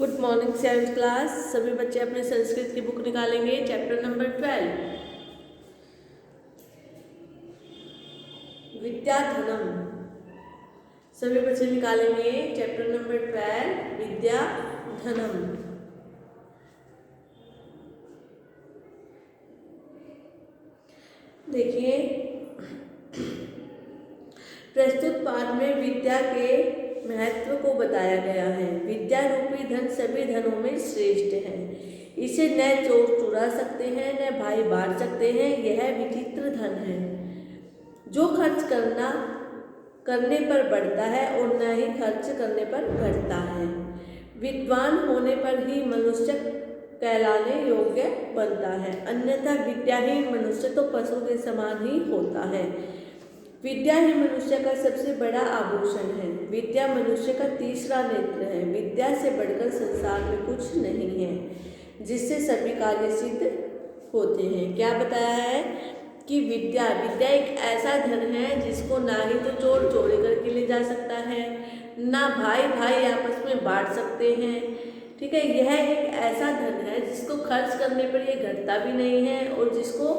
Good morning seventh class. सभी बच्चे अपने संस्कृत की बुक निकालेंगे। Chapter number 12 विद्याधनम। सभी बच्चे निकालेंगे चैप्टर नंबर 12 विद्याधनम। देखिए, प्रस्तुत पाठ में विद्या के महत्व को बताया गया है। विद्या रूपी धन सभी धनों में श्रेष्ठ है। इसे न चोर चुरा सकते हैं, न भाई बांट सकते हैं। यह विचित्र धन है जो खर्च करने पर बढ़ता है और न ही खर्च करने पर घटता है। विद्वान होने पर ही मनुष्य कहलाने योग्य बनता है, अन्यथा विद्याहीन मनुष्य तो पशु के समान ही होता है। विद्या ही मनुष्य का सबसे बड़ा आभूषण है। विद्या मनुष्य का तीसरा नेत्र है। विद्या से बढ़कर संसार में कुछ नहीं है जिससे सभी कार्य सिद्ध होते हैं। क्या बताया है कि विद्या एक ऐसा धन है जिसको ना ही तो चोर चोरी करके ले जा सकता है, ना भाई आपस में बांट सकते हैं। ठीक है, यह एक ऐसा धन है जिसको खर्च करने पर ये घटता भी नहीं है और जिसको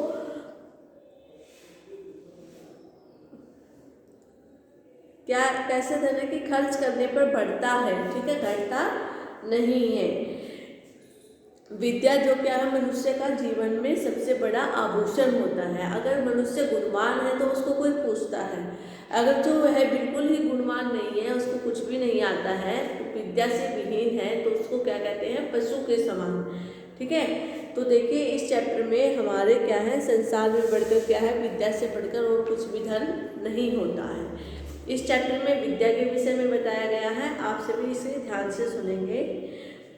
क्या कैसे धन है कि खर्च करने पर बढ़ता है। ठीक है, घटता नहीं है। विद्या जो क्या है मनुष्य का जीवन में सबसे बड़ा आभूषण होता है। अगर मनुष्य गुणवान है तो उसको कोई पूछता है, अगर जो वह बिल्कुल ही गुणवान नहीं है, उसको कुछ भी नहीं आता है, तो विद्या से विहीन है, तो उसको क्या कहते हैं, पशु के समान। ठीक है, तो देखिए इस चैप्टर में हमारे क्या है, संसार में बढ़कर क्या है, विद्या से बढ़कर और कुछ भी धन नहीं होता है। इस चैप्टर में विद्या के विषय में बताया गया है। आप सभी इसे ध्यान से सुनेंगे।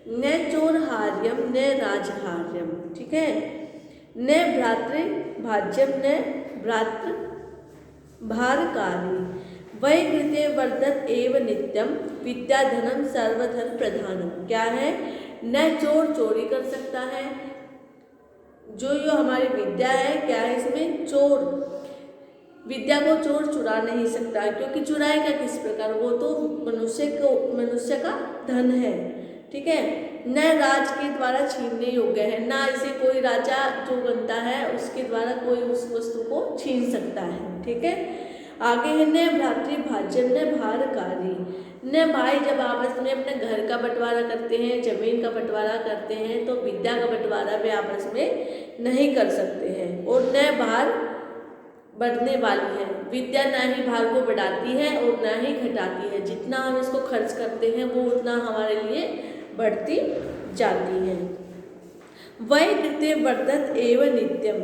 न चोरहार्यम न राजहार्यम, ठीक है, न भ्रातृभाज्यम न भ्रातृ भारकारी, वै कृते वर्धत एव नित्यम, विद्याधनम सर्वधन प्रधानम। क्या है, न चोर चोरी कर सकता है, जो हमारी विद्या है, क्या है इसमें चोर, विद्या को चोर चुरा नहीं सकता, क्योंकि चुराएगा किस प्रकार, वो तो मनुष्य का धन है। ठीक है, न राज के द्वारा छीनने योग्य है, ना इसे कोई राजा जो बनता है उसके द्वारा कोई उस वस्तु को छीन सकता है। ठीक है, आगे है न भ्रातृभाज्यम न भारकारी, न भाई जब आपस में अपने घर का बंटवारा करते हैं, जमीन का बंटवारा करते हैं, तो विद्या का बंटवारा भी आपस में नहीं कर सकते हैं। और न भार बढ़ने वाली है, विद्या ना ही भार को बढ़ाती है और ना ही घटाती है। जितना हम इसको खर्च करते हैं वो उतना हमारे लिए बढ़ती जाती है। वै कृते वर्धत एव नित्यम,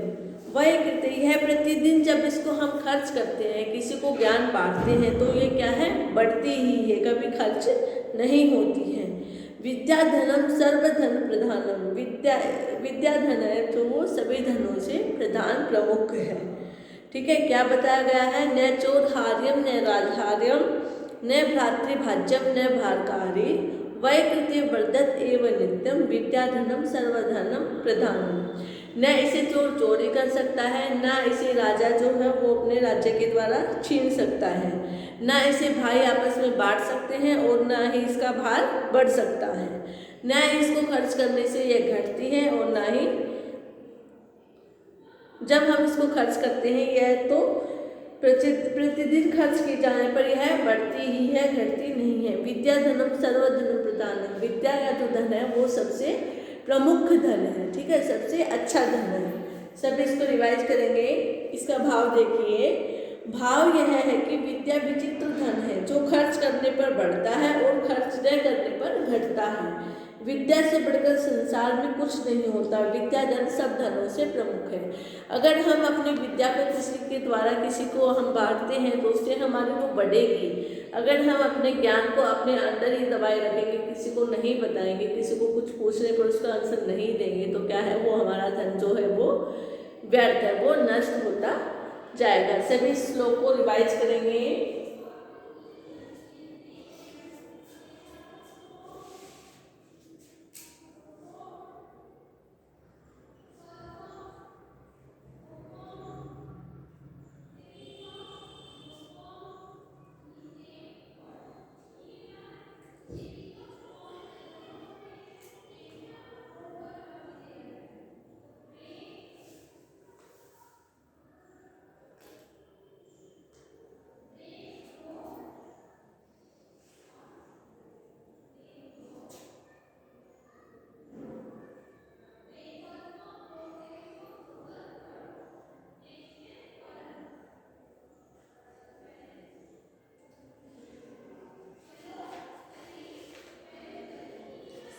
वै कृते, यह प्रतिदिन जब इसको हम खर्च करते हैं, किसी को ज्ञान बांटते हैं, तो ये क्या है, बढ़ती ही है, कभी खर्च नहीं होती है। विद्याधनम सर्वधन प्रधानम, विद्या धन है तो वो सभी धनों से प्रधान प्रमुख है। ठीक है, क्या बताया गया है, न चोरहार्यम न राजहार्यम न भ्रातृभाज्यम न भारकारी, वै कृते वर्धत एव नित्यम, विद्याधनम सर्वधनम प्रधानम। न इसे चोर चोरी कर सकता है, न इसे राजा जो है वो अपने राज्य के द्वारा छीन सकता है, न इसे भाई आपस में बांट सकते हैं और न ही इसका भार बढ़ सकता है, न इसको खर्च करने से यह घटती है और न ही जब हम इसको खर्च करते हैं यह तो प्रतिदिन खर्च किए जाने पर यह बढ़ती ही है, घटती नहीं है। विद्या धनम सर्वधन प्रधानम, विद्या का जो धन है वो सबसे प्रमुख धन है। ठीक है, सबसे अच्छा धन है। सब इसको रिवाइज करेंगे। इसका भाव देखिए, भाव यह है कि विद्या विचित्र धन है जो खर्च करने पर बढ़ता है और खर्च न करने पर घटता है। विद्या से बढ़कर संसार में कुछ नहीं होता। विद्या धन सब धनों से प्रमुख है। अगर हम अपनी विद्या को किसी के द्वारा किसी को हम बांटते हैं तो उससे हमारी वो बढ़ेगी। अगर हम अपने ज्ञान को अपने अंदर ही दबाए रखेंगे, किसी को नहीं बताएंगे, किसी को कुछ पूछने पर उसका आंसर नहीं देंगे, तो क्या है, वो हमारा धन जो है वो व्यर्थ है, वो नष्ट होता जाएगा। सभी श्लोक को रिवाइज करेंगे।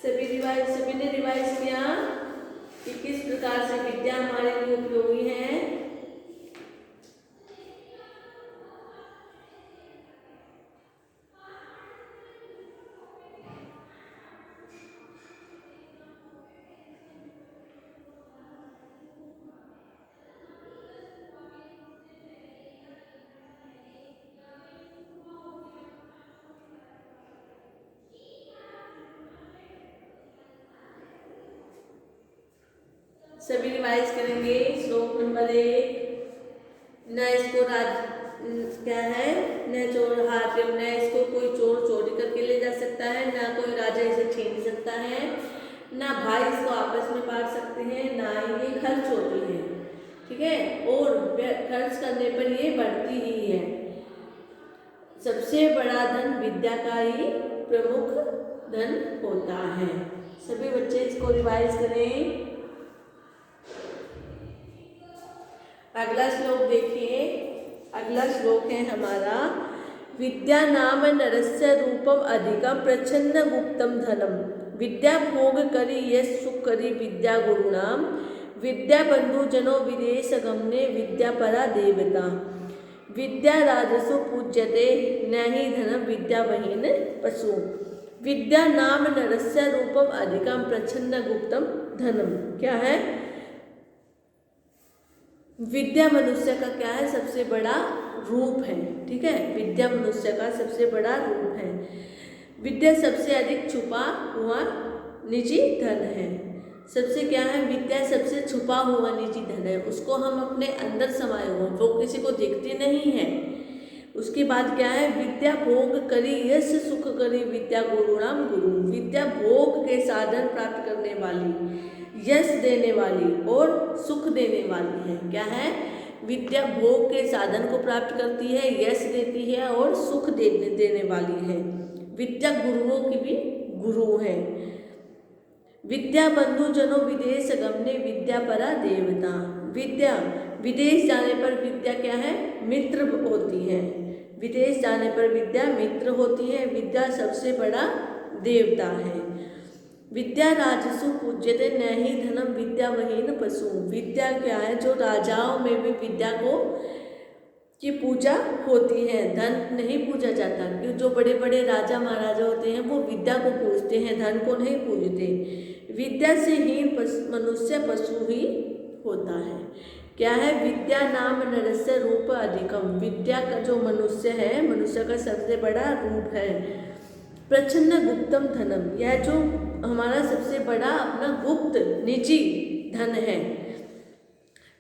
सभी ने रिवाइज किया कि किस प्रकार से विद्या हमारे लिए उपयोगी है। सभी रिवाइज करेंगे। श्लोक नंबर 1, न इसको क्या है, न चोर हार्यम, न इसको कोई चोर चोरी करके ले जा सकता है, ना कोई राजा इसे छीन सकता है, ना भाई इसको आपस में बांट सकते हैं, ना ही ये खर्च होती है। ठीक है, और खर्च करने पर ये बढ़ती ही है। सबसे बड़ा धन विद्या का ही प्रमुख धन होता है। सभी बच्चे इसको रिवाइज करें। अगला श्लोक देखिए। अगला श्लोक है हमारा, विद्या नाम नरस्य रूपम अधिकम प्रच्छन्न गुप्तम धनम, विद्या भोग करी यश सुख करी विद्या गुरुनाम, विद्या बंधु जनो विदेश गमने विद्या परा देवता, विद्या राजसु पूज्यते न ही धनम विद्या वहीन पशु, विद्या नाम नरस्य रूपम अधिकम प्रच्छन्न गुप्तम धनम। क्या है? विद्या मनुष्य का क्या है? सबसे बड़ा रूप है। ठीक है, विद्या मनुष्य का सबसे बड़ा रूप है। विद्या सबसे अधिक छुपा हुआ निजी धन है। सबसे क्या है? विद्या सबसे छुपा हुआ निजी धन है, उसको हम अपने अंदर समाये हुए, वो किसी को दिखती नहीं है। उसके बाद क्या है? विद्या भोग करी यश सुख करी विद्या गुरुणाम गुरु, विद्या भोग के साधन प्राप्त करने वाली, यश देने वाली और सुख देने वाली है। क्या है? विद्या भोग के साधन को प्राप्त करती है, यश देती है और सुख देने वाली है। विद्या गुरुओं की भी गुरु है। विद्या बंधु जनो विदेश गमने विद्या परा देवता, विद्या विदेश जाने पर विद्या क्या है? मित्र होती है। विदेश जाने पर विद्या मित्र होती है। विद्या सबसे बड़ा देवता है। विद्या राजसु पूज्यते न ही धनम विद्या वहीन पशु, विद्या क्या है? जो राजाओं में भी विद्या को की पूजा होती है, धन नहीं पूजा जाता। क्यों? जो बड़े बड़े राजा महाराजा होते हैं वो विद्या को पूजते हैं, धन को नहीं पूजते। विद्या से हीन मनुष्य पशु ही होता है। क्या है? विद्या नाम नरस्य रूप अधिकम, विद्या का जो मनुष्य है, मनुष्य का सबसे बड़ा रूप है। प्रच्छन्न गुप्तम धनम, यह जो हमारा सबसे बड़ा अपना गुप्त निजी धन है।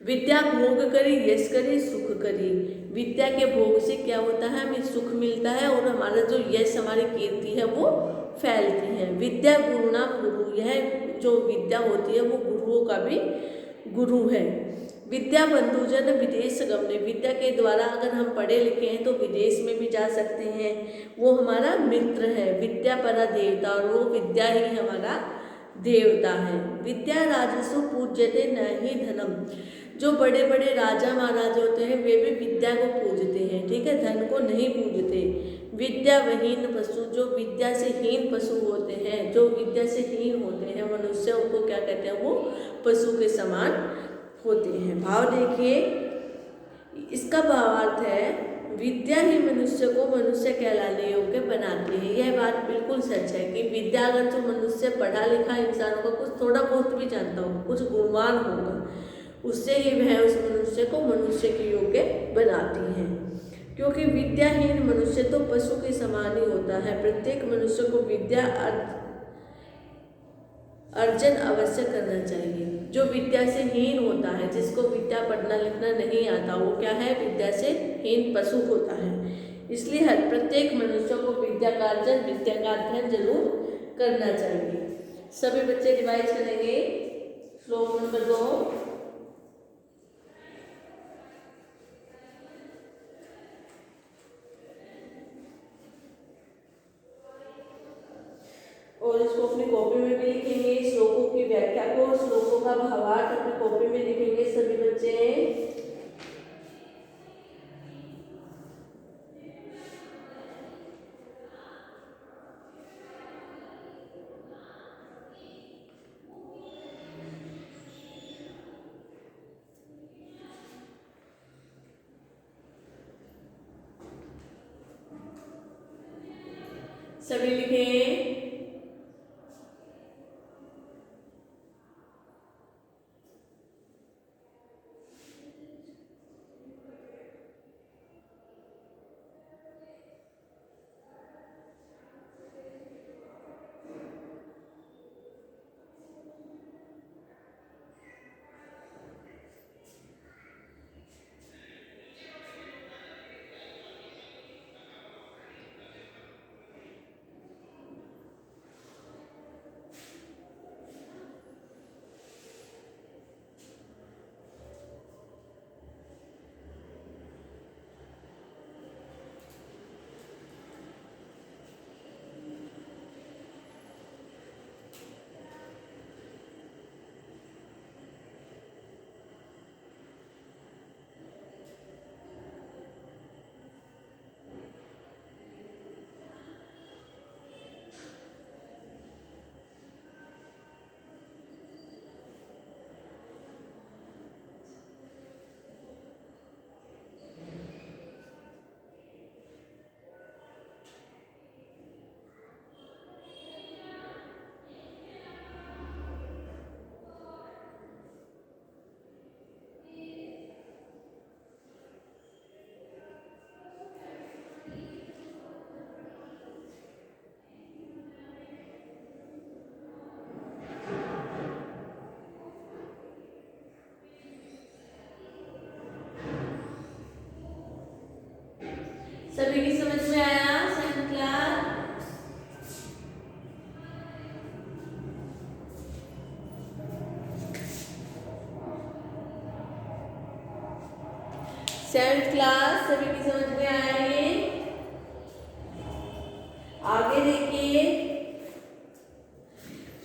विद्या भोग करी यश करी सुख करी, विद्या के भोग से क्या होता है? हमें सुख मिलता है और हमारा जो यश, हमारी कीर्ति है वो फैलती है। विद्या गुरुनाम गुरु, यह जो विद्या होती है वो गुरुओं का भी गुरु है। विद्या बंधुजन विदेश गमने, विद्या के द्वारा अगर हम पढ़े लिखे हैं तो विदेश में भी जा सकते हैं, वो हमारा मित्र है। विद्या परा देवता, और वो विद्या ही हमारा देवता है। विद्या राजसु पूज्यते न ही धनम, जो बड़े बड़े राजा महाराजा होते हैं वे भी विद्या को पूजते हैं। ठीक है, धन को नहीं पूजते। विद्या वहीन पशु, जो विद्या से हीन पशु होते हैं, जो विद्या से हीन होते हैं मनुष्य, उनको क्या कहते हैं? वो पशु के समान होते हैं। भाव देखिए, इसका भावार्थ है विद्या ही मनुष्य को मनुष्य कहलाने योग्य बनाती है। यह बात बिल्कुल सच है कि विद्या, अगर जो मनुष्य पढ़ा लिखा इंसान होगा, कुछ थोड़ा बहुत भी जानता होगा, कुछ गुणवान होगा, उससे ही वह उस मनुष्य को मनुष्य के योग्य बनाती है। क्योंकि विद्याहीन मनुष्य तो पशु के समान ही होता है। प्रत्येक मनुष्य को विद्या अर्जन अवश्य करना चाहिए। जो विद्या से हीन होता है, जिसको विद्या पढ़ना लिखना नहीं आता, वो क्या है? विद्या से हीन पशु होता है। इसलिए हर प्रत्येक मनुष्य को विद्या का अर्जन, विद्या का अध्ययन जरूर करना चाहिए। सभी बच्चे रिवाइज करेंगे। श्लोक नंबर 2, और इसको अपनी कॉपी में भी लिखेंगे। श्लोकों की व्याख्या को, श्लोकों का भावार्थ अपनी कॉपी में लिखेंगे सभी बच्चे। सभी लिखें। सभी की समझ में आया सेवंथ क्लास? सेवंथ क्लास सभी की समझ में आया ये? आगे देखिए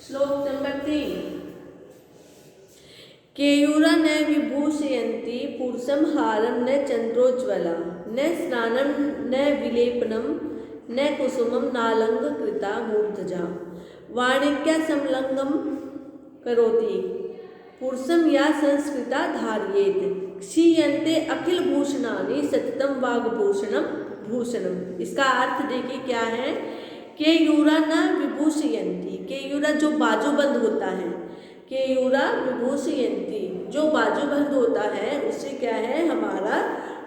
श्लोक नंबर 3। केयूरा न विभूषयन्ति पुरुषं हारं न चंद्रोज्ज्वला न स्नानं न विलेपनं न कुसुमं नालंकृता मूर्धजा वाणिज्ञ संलग्नं करोति पुरुषं या संस्कृता धारयेत् क्षीयन्ते अखिल भूषणानि सततं वाग्भूषणं भूषणम। इसका अर्थ देखिए क्या है। केयूरा न विभूषयन्ति, केयूरा जो बाजूबंद होता है, केयूरा विभूषयन्ति जो बाजूबंद होता है उससे क्या है हमारा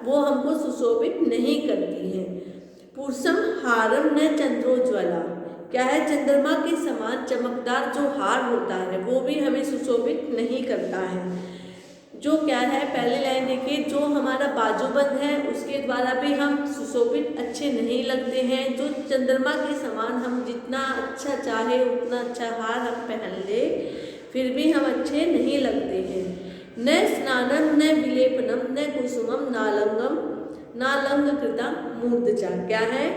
वो हमको सुशोभित नहीं करती है। पुरुषम हारम न चंद्रोज्ज्वला, क्या है चंद्रमा के समान चमकदार जो हार होता है वो भी हमें सुशोभित नहीं करता है। जो क्या है पहले लाइन देखिए, जो हमारा बाजूबंद है उसके द्वारा भी हम सुशोभित अच्छे नहीं लगते हैं। जो चंद्रमा के समान हम जितना अच्छा चाहे उतना अच्छा हार हम पहन ले फिर भी हम अच्छे नहीं लगते हैं। न स्नानं न विलेपनम न कुसुमम नालंकृता मूर्धजा, क्या है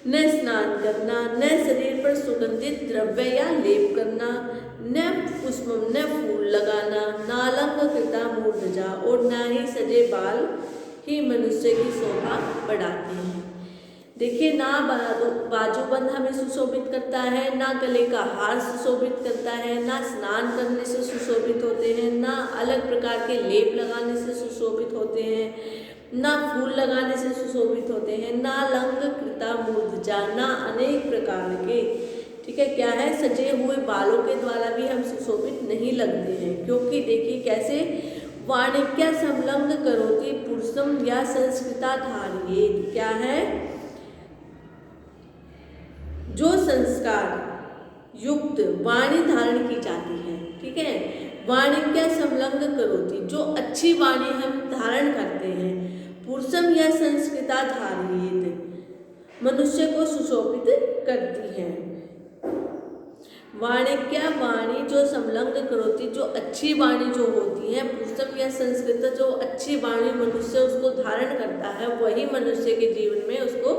न स्नान करना, न शरीर पर सुगंधित द्रव्य या लेप करना, न पुष्पम न फूल लगाना, नालंकृता मूर्धजा और न ही सजे बाल ही मनुष्य की शोभा बढ़ाते हैं। देखिए ना बाजूबंद हमें सुशोभित करता है, ना गले का हार सुशोभित करता है, ना स्नान करने से सुशोभित होते हैं, ना अलग प्रकार के लेप लगाने से सुशोभित होते हैं, ना फूल लगाने से सुशोभित होते हैं, ना लंकृता मूर्धजा, ना अनेक प्रकार के ठीक है क्या है सजे हुए बालों के द्वारा भी हम सुशोभित नहीं लगते हैं। क्योंकि देखिए कैसे वाणिज्ञ संलग्न करोति पुरुषम या संस्कृता धारिये, क्या है जो संस्कार युक्त वाणी धारण की जाती है, ठीक है वाणिज्ञ संलग्न करोति जो अच्छी वाणी हम धारण करते हैं, पुरुषम या संस्कृता धारियेत मनुष्य को सुशोभित करती है। वाणिज्ञ वाणी जो संलग्न करोति जो अच्छी वाणी जो होती है, पुरुषम या संस्कृत जो अच्छी वाणी मनुष्य उसको धारण करता है वही मनुष्य के जीवन में उसको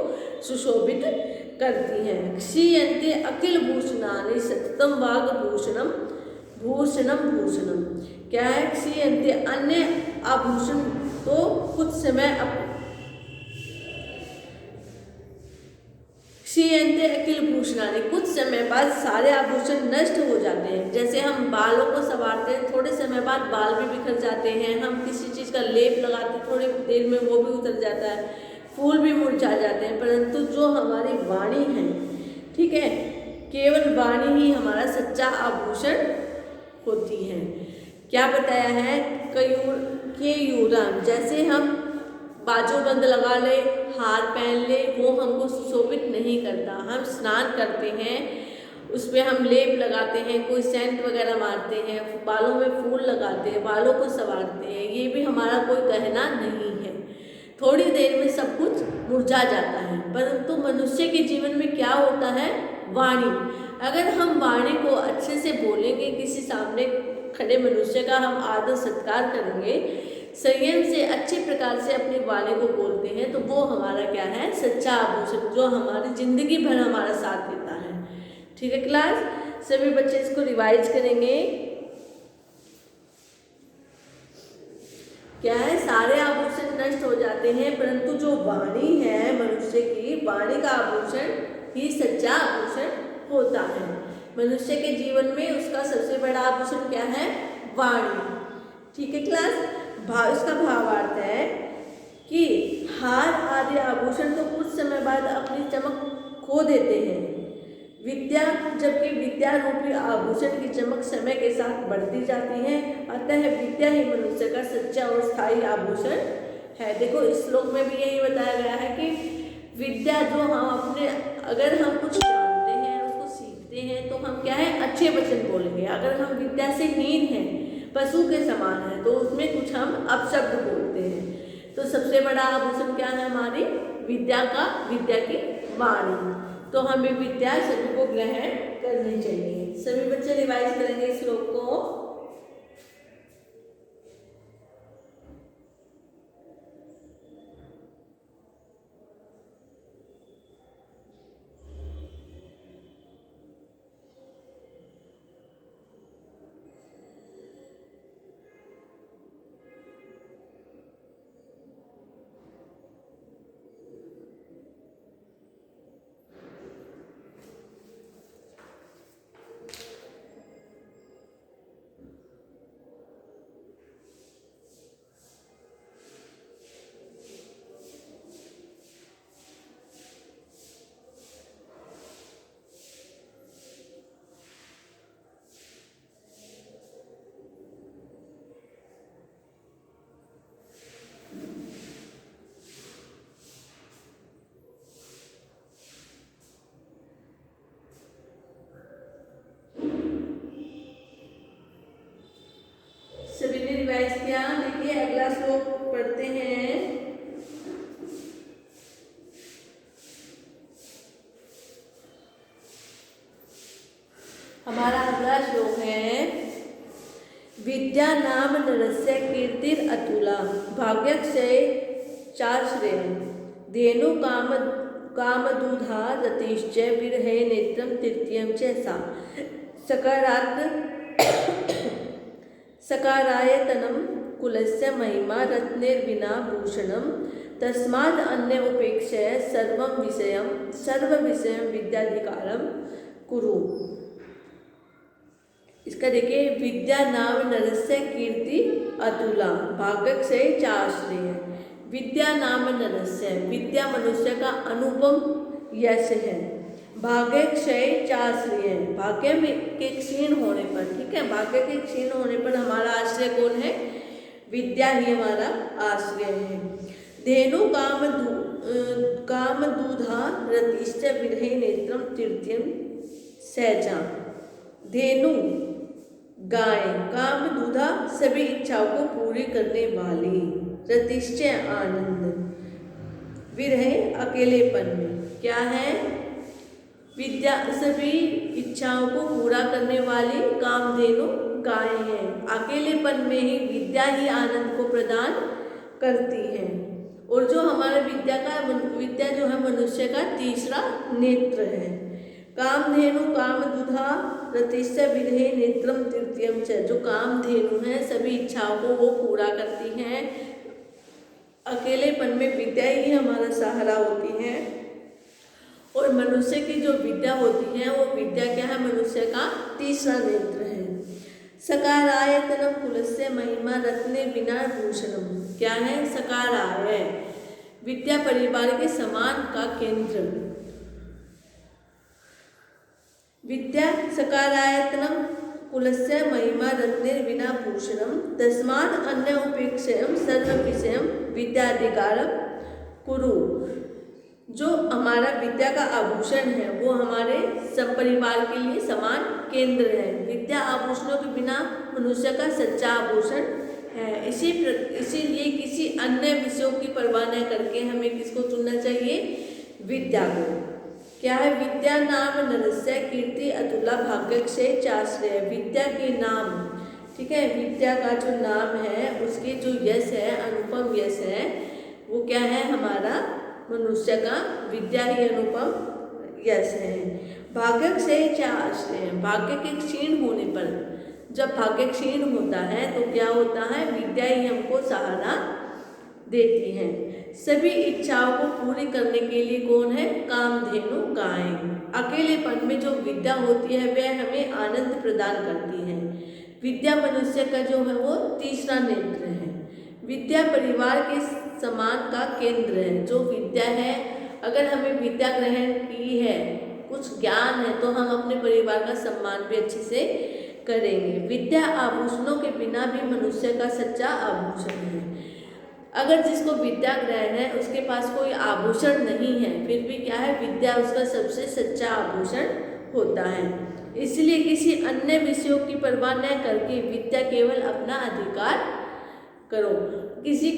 सुशोभित करती है। क्षीयन्ते अखिल भूषणानि सततं वाग्भूषणं भूषणम, क्या है क्षीयन्ते अन्य आभूषण तो कुछ समय क्षीयन्ते अखिल भूषणानि कुछ समय बाद सारे आभूषण नष्ट हो जाते हैं। जैसे हम बालों को संवारते हैं थोड़े समय बाद बाल भी बिखर जाते हैं, हम किसी चीज़ का लेप लगाते थोड़ी देर में वो भी उतर जाता है, फूल भी मुरझा जाते हैं, परंतु जो हमारी वाणी है, ठीक है, केवल वाणी ही हमारा सच्चा आभूषण होती है। क्या बताया है, केयूरम, जैसे हम बाजूबंद लगा ले, हार पहन ले, वो हमको सुशोभित नहीं करता। हम स्नान करते हैं, उस पर हम लेप लगाते हैं, कोई सेंट वगैरह मारते हैं, बालों में फूल लगाते हैं, बालों को संवारते हैं, ये भी हमारा कोई गहना नहीं है। थोड़ी देर में सब कुछ मुरझा जाता है, परंतु मनुष्य के जीवन में क्या होता है, वाणी। अगर हम वाणी को अच्छे से बोलेंगे, किसी सामने खड़े मनुष्य का हम आदर सत्कार करेंगे, संयम से अच्छे प्रकार से अपनी वाणी को बोलते हैं, तो वो हमारा क्या है, सच्चा आभूषण, जो हमारी जिंदगी भर हमारा साथ देता है। ठीक है क्लास, सभी बच्चे इसको रिवाइज करेंगे। क्या है, सारे आभूषण नष्ट हो जाते हैं, परंतु जो वाणी है मनुष्य की, वाणी का आभूषण ही सच्चा आभूषण होता है। मनुष्य के जीवन में उसका सबसे बड़ा आभूषण क्या है, वाणी। ठीक है क्लास, इसका भावार्थ है कि हार आदि आभूषण तो कुछ समय बाद अपनी चमक खो देते हैं, विद्या, जबकि विद्या रूपी आभूषण की चमक समय के साथ बढ़ती जाती है। अतः विद्या ही मनुष्य का सच्चा और स्थायी आभूषण है। देखो इस श्लोक में भी यही बताया गया है कि विद्या जो हम अपने, अगर हम कुछ जानते हैं, उसको सीखते हैं, तो हम क्या है, अच्छे वचन बोलेंगे। अगर हम विद्या से हीन हैं, पशु के समान है, तो उसमें कुछ हम अपशब्द बोलते हैं। तो सबसे बड़ा आभूषण क्या है हमारी, विद्या की वाणी। तो हमें विद्या सभी को ग्रहण करनी चाहिए। सभी बच्चे रिवाइज करेंगे इस श्लोक को। सभी ने रिवाइज किया। देखिए अगला श्लोक पढ़ते हैं। हमारा अगला श्लोक है, विद्या नाम नरस्य कीर्तिर अतुला, भाग्यक्षय चाश्रय, धेनु कामदूधा रतिश्च, विरहे नेत्रम तृतीयम च सा, सकारायतनम कुलस्य महिमा रत्नेर्विना भूषणम, तस्माद् अन्य उपेक्षय सर्व विषयम विद्याधिकारम कुरु। इसका देखिए, विद्या नाम नरस्य कीर्ति अतुला, भाग्यक्षय चाश्रय। विद्या नाम नरस्य, विद्या मनुष्य का अनुपम यश है। भाग्यक्षय चाश्रय, भाग्य के क्षीण होने पर, ठीक है, भाग्य के क्षीण होने पर हमारा आश्रय कौन है, विद्या ही हमारा आश्रय है। धेनु कामदूधा रतिश्च, विरहे नेत्रम तृतीयम सहजा। धेनु गाय, कामदूधा सभी इच्छाओं को पूरी करने वाली, रतिश्च आनंद, विरह अकेलेपन में। क्या है, विद्या सभी इच्छाओं को पूरा करने वाली कामधेनु गाय है। अकेलेपन में ही विद्या ही आनंद को प्रदान करती है। और जो हमारे विद्या जो है मनुष्य का तीसरा नेत्र है। कामधेनु कामदूधा रतिश्च विरहे नेत्रम तृतीयम च, जो कामधेनु है सभी इच्छाओं को वो पूरा करती हैं। अकेलेपन में विद्या ही हमारा सहारा होती है। और मनुष्य की जो विद्या होती है वो विद्या क्या है, मनुष्य का तीसरा नेत्र है। सकारायतनम कुलस्य महिमा रत्ने बिना भूषणम, क्या है, सकाराय, विद्या परिवार के सम्मान का केंद्र। विद्या सकारायतनम कुलस्य महिमा रत्नेर्विना भूषणम तस्मात् अन्य उपेक्षयम सर्व विषयम विद्याधिकारम कुरु। जो हमारा विद्या का आभूषण है वो हमारे सब परिवार के लिए समान केंद्र है। विद्या आभूषणों के बिना मनुष्य का सच्चा आभूषण है। इसीलिए किसी अन्य विषयों की परवाह न करके हमें किसको चुनना चाहिए? विद्या को। क्या है? विद्या नाम नरस्य कीर्ति अतुला भाग्यक्षय चाश्रय। विद्या के नाम, ठीक है, विद्या का जो नाम है उसके जो यश है, अनुपम यश है, वो क्या है? हमारा मनुष्य का विद्या ही अनुपम यश है। भाग्यक्षय चाश्रय, भाग्य के क्षीण होने पर, जब भाग्य क्षीण होता है तो क्या होता है? विद्या ही हमको सहारा देती है। सभी इच्छाओं को पूरी करने के लिए कौन है? कामधेनु गाय। अकेलेपन में जो विद्या होती है वह हमें आनंद प्रदान करती है। विद्या मनुष्य का जो है वो तीसरा नेत्र है। विद्या परिवार के सम्मान का केंद्र है। जो विद्या है, अगर हमें विद्या ग्रहण की है, कुछ ज्ञान है, तो हम अपने परिवार का सम्मान भी अच्छे से करेंगे। विद्या आभूषणों के बिना भी मनुष्य का सच्चा आभूषण है। अगर जिसको विद्या ग्रहण है उसके पास कोई आभूषण नहीं है, फिर भी क्या है? विद्या उसका सबसे सच्चा आभूषण होता है। इसलिए किसी अन्य विषयों की परवाह न करके विद्या केवल अपना अधिकार करो। किसी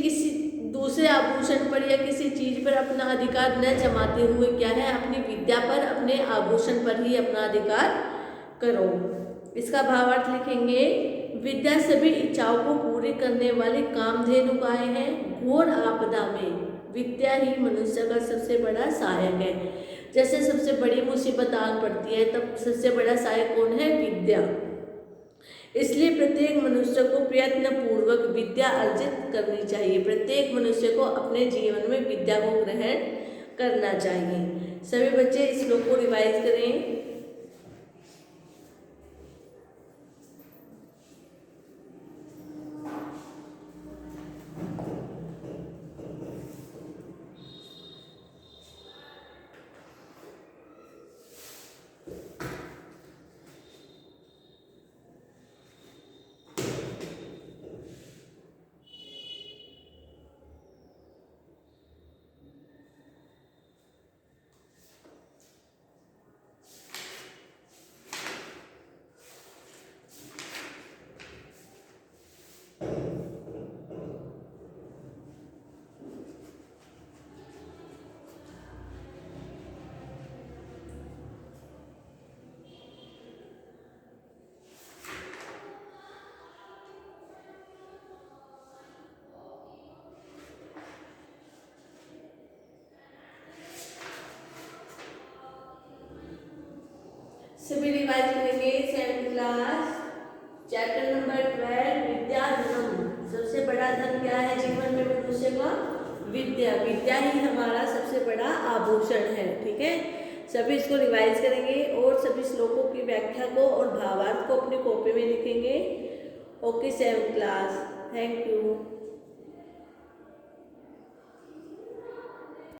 दूसरे आभूषण पर या किसी चीज पर अपना अधिकार न जमाते हुए क्या है? अपनी विद्या पर, अपने आभूषण पर ही अपना अधिकार करो। इसका भावार्थ लिखेंगे, विद्या सभी इच्छाओं को पूरी करने वाले कामधेनु गाय है। घोर आपदा में विद्या ही मनुष्य का सबसे बड़ा सहायक है। जैसे सबसे बड़ी मुसीबत आन पड़ती है तब सबसे बड़ा सहायक कौन है? विद्या। इसलिए प्रत्येक मनुष्य को प्रयत्न पूर्वक विद्या अर्जित करनी चाहिए। प्रत्येक मनुष्य को अपने जीवन में विद्या को ग्रहण करना चाहिए। सभी बच्चे इस श्लोक को रिवाइज करें। सभी रिवाइज करेंगे। 7th क्लास चैप्टर नंबर 12 विद्या धनम। सबसे बड़ा धन क्या है जीवन में मनुष्य का? विद्या। विद्या ही हमारा सबसे बड़ा आभूषण है। ठीक है, सभी इसको रिवाइज करेंगे और सभी श्लोकों की व्याख्या को और भावार्थ को अपनी कॉपी में लिखेंगे। Okay 7th class, thank you.